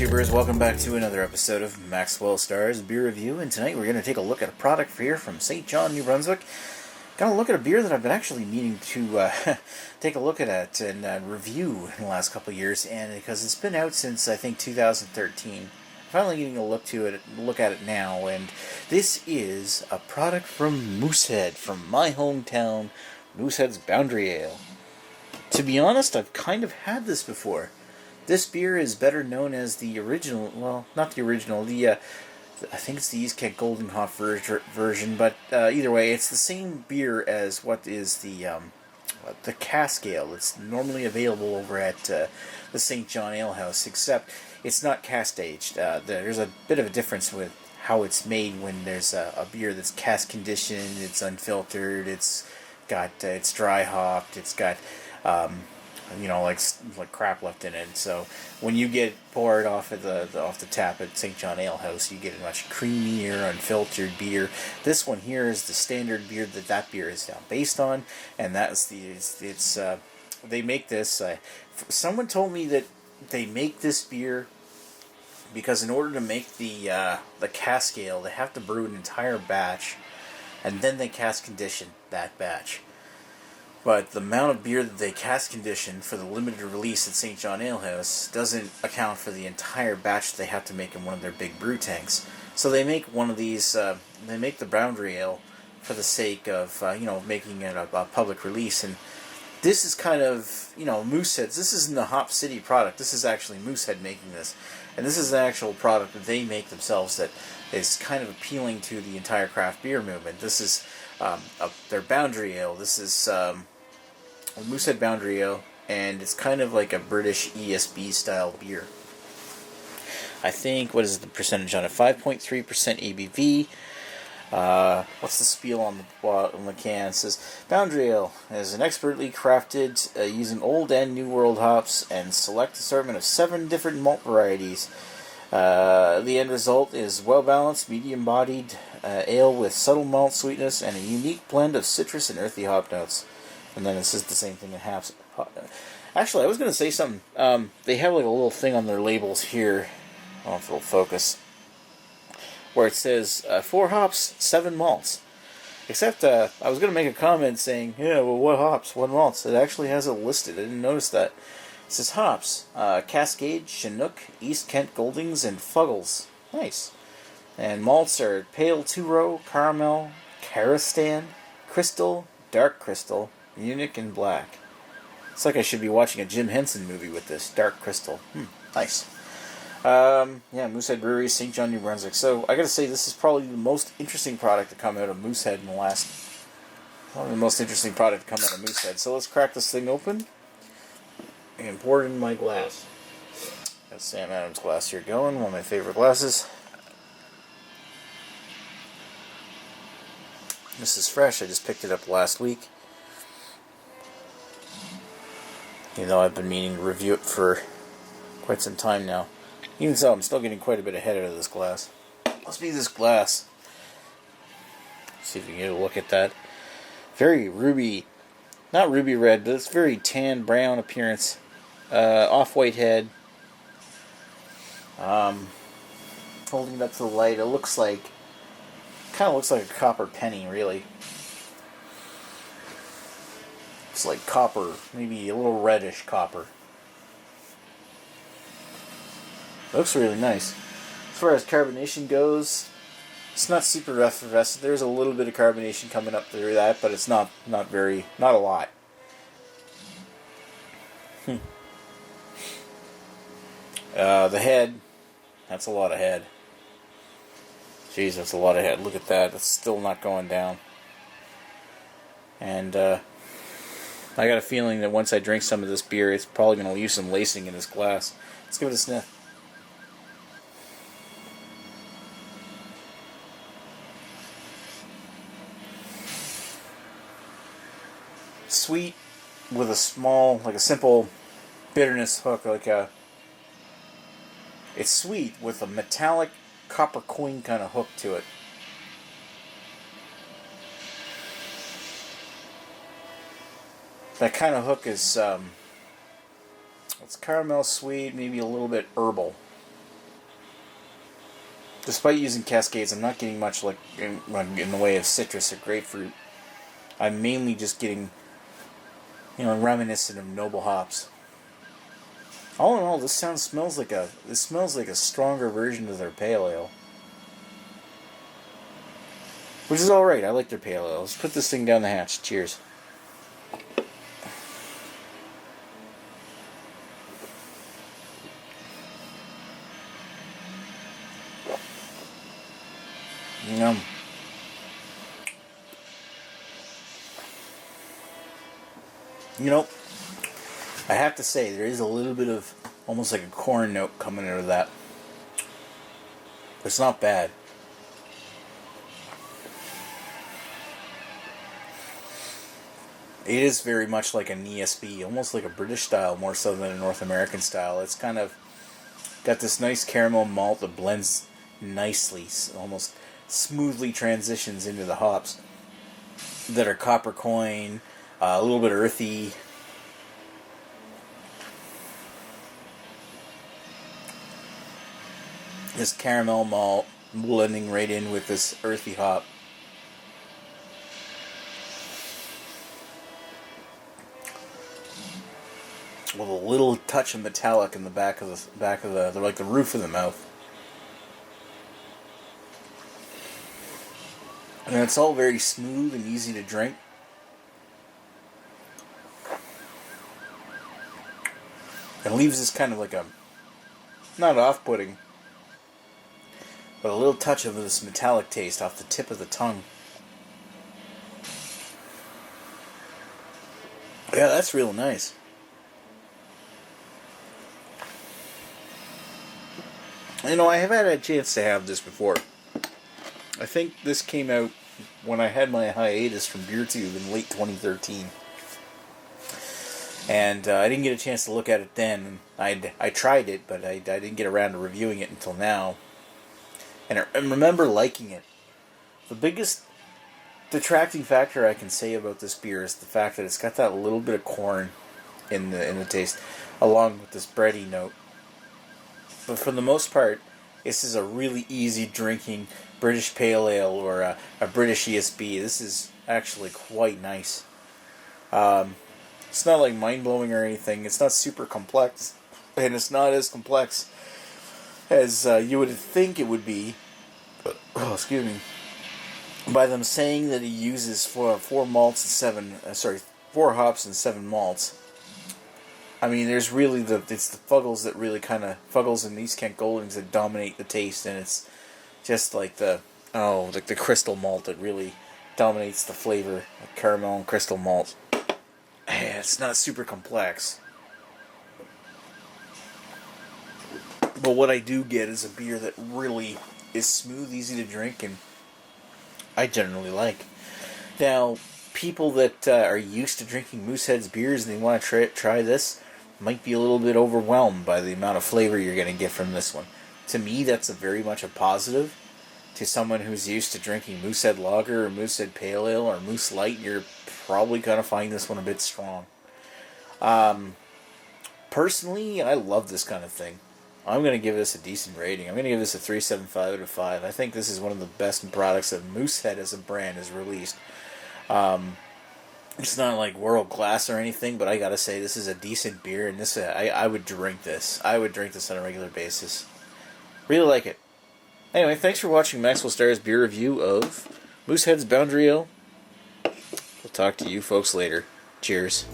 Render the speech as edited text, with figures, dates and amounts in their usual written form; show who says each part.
Speaker 1: YouTubers, welcome back to another episode of Maxwell Starr's Beer Review, and tonight we're going to take a look at a product here from St. John, New Brunswick. Going to look at a beer that I've been actually meaning to take a look at and review in the last couple of years, and because it's been out since I think 2013. Finally getting a look at it now, and this is a product from Moosehead, from my hometown, Moosehead's Boundary Ale. To be honest, I've kind of had this before. This beer is better known as the original, well, not the original, I think it's the East Kent Golden Hop version, but either way, it's the same beer as what is the cask ale. It's normally available over at the St. John Ale House, except it's not cask aged. There's a bit of a difference with how it's made when there's a beer that's cask conditioned, it's unfiltered, it's dry hopped, it's got like crap left in it. So when you get poured off the tap at St. John Ale House, you get a much creamier, unfiltered beer. This one here is the standard beer that beer is based on, and that's they make this. Someone told me that they make this beer because in order to make the cask ale, they have to brew an entire batch, and then they cask condition that batch. But the amount of beer that they cask condition for the limited release at St. John Ale House doesn't account for the entire batch they have to make in one of their big brew tanks. So they make one of these. They make the Boundary Ale for the sake of making it a public release. And this is kind of Moosehead's. This isn't a Hop City product. This is actually Moosehead making this, and this is an actual product that they make themselves that is kind of appealing to the entire craft beer movement. This is their Boundary Ale. This is a Moosehead Boundary Ale, and it's kind of like a British ESB style beer. I think, what is the percentage on it? 5.3% ABV. What's the spiel on the can? It says, Boundary Ale is an expertly crafted using old and new world hops and select assortment of 7 different malt varieties. The end result is well-balanced, medium-bodied ale with subtle malt sweetness and a unique blend of citrus and earthy hop notes. And then it says the same thing in hops. Actually, I was going to say something. They have like a little thing on their labels here. I don't know if it'll focus. Where it says 4 hops, 7 malts. Except I was going to make a comment saying, yeah, well, what hops, what malts? It actually has it listed. I didn't notice that. It says hops, Cascade, Chinook, East Kent Goldings, and Fuggles. Nice. And malts are Pale Two-Row, Caramel, Karastan, Crystal, Dark Crystal, Munich, and Black. It's like I should be watching a Jim Henson movie with this. Dark Crystal. Nice. Moosehead Brewery, St. John, New Brunswick. So, I gotta say, this is probably the most interesting product to come out of Moosehead in the last... Probably the most interesting product to come out of Moosehead. So, let's crack this thing open and pour it in my glass. Got Sam Adams glass here going, one of my favorite glasses. This is fresh, I just picked it up last week. Even though I've been meaning to review it for quite some time now. Even so, I'm still getting quite a bit ahead out of this glass. Must be this glass. See if you can get a look at that. Very ruby, not ruby red, but it's very tan brown appearance. Off-white head. Holding it up to the light, it looks like, kind of looks like a copper penny, really. It's like copper, maybe a little reddish copper. Looks really nice. As far as carbonation goes, it's not super effervescent. There's a little bit of carbonation coming up through that, but it's not a lot. The head, that's a lot of head. Jeez, that's a lot of head. Look at that. It's still not going down. And I got a feeling that once I drink some of this beer, it's probably going to leave some lacing in this glass. Let's give it a sniff. Sweet with a small, like a simple bitterness hook, it's sweet with a metallic copper coin kind of hook to it. That kind of hook is, it's caramel sweet, maybe a little bit herbal. Despite using Cascades, I'm not getting much like in the way of citrus or grapefruit. I'm mainly just getting, reminiscent of noble hops. All in all, this smells like a stronger version of their pale ale, which is all right. I like their pale ale. Let's put this thing down the hatch. Cheers. Yum. I have to say, there is a little bit of almost like a corn note coming out of that. But it's not bad. It is very much like an ESB, almost like a British style, more so than a North American style. It's kind of got this nice caramel malt that blends nicely, almost smoothly transitions into the hops that are copper coin, a little bit earthy. This caramel malt blending right in with this earthy hop. With a little touch of metallic in the back of the like the roof of the mouth. And it's all very smooth and easy to drink. It leaves this kind of like a, not off-putting, but a little touch of this metallic taste off the tip of the tongue. Yeah, that's real nice. I have had a chance to have this before. I think this came out when I had my hiatus from BeerTube in late 2013. And I didn't get a chance to look at it then. I tried it, but I didn't get around to reviewing it until now. And I remember liking it. The biggest detracting factor I can say about this beer is the fact that it's got that little bit of corn in the taste, along with this bready note. But for the most part, this is a really easy drinking British Pale Ale or a British ESB. This is actually quite nice. It's not like mind-blowing or anything. It's not super complex. And it's not as complex as you would think it would be. Oh, excuse me. By them saying that he uses four hops and 7 malts. I mean, there's really it's the Fuggles that really kind of, Fuggles and East Kent Goldings that dominate the taste, and it's just like the crystal malt that really dominates the flavor, like caramel and crystal malt. It's not super complex. But what I do get is a beer that really is smooth, easy to drink, and I generally like. Now, people that are used to drinking Moosehead's beers and they want to try this might be a little bit overwhelmed by the amount of flavor you're going to get from this one. To me, that's very much a positive. To someone who's used to drinking Moosehead Lager or Moosehead Pale Ale or Moose Light, you're probably going to find this one a bit strong. Personally, I love this kind of thing. I'm going to give this a decent rating. I'm going to give this a 3.75 out of 5. I think this is one of the best products that Moosehead as a brand has released. It's not like world class or anything, but I gotta say this is a decent beer, and this I would drink this. I would drink this on a regular basis. Really like it. Anyway, thanks for watching Maxwell Starr's beer review of Moosehead's Boundary Ale. We'll talk to you folks later. Cheers.